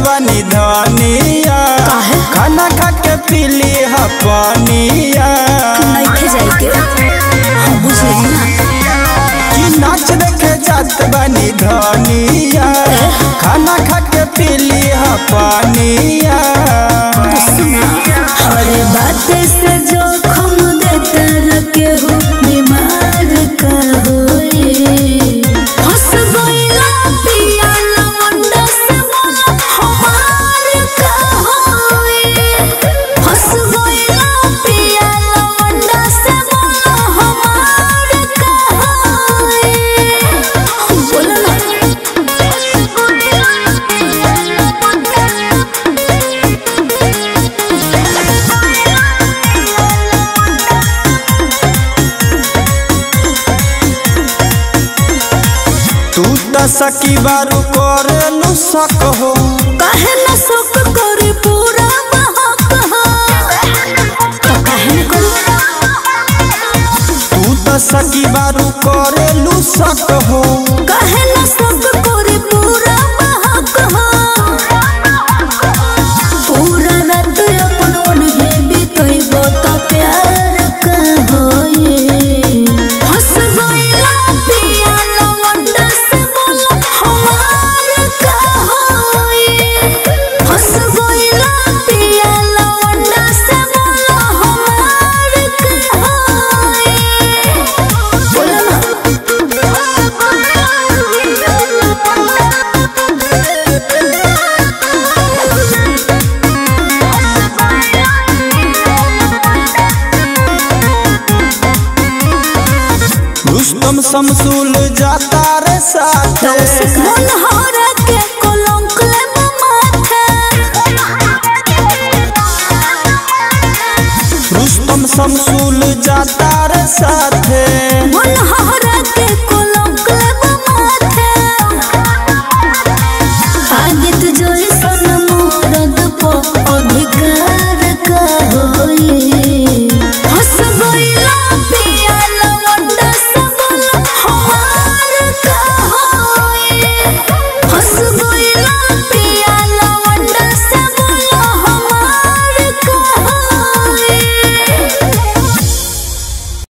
बनी धनिया खाना खा के पीली पानिया नाच देखे जात बनी धनिया खाना खा के पीली पानिया। अरे बात से जो खम देता रखे हो बीमार का सकी बारू करे नु सक हो कहे न सक करे पूरा बहक हो तो कहे न तू तो सकी बारू करे नु सक हो कहे न सक करे पूरा बहक हो पूरा रात अपन मन है बीतई बता प्यार का होए हंस गइला पिया लवंडा से रुस्तम शमसूल जाता रे साथ के कलंक ले माथे रुस्तम शमसूल जाता रे साथ मन हरा के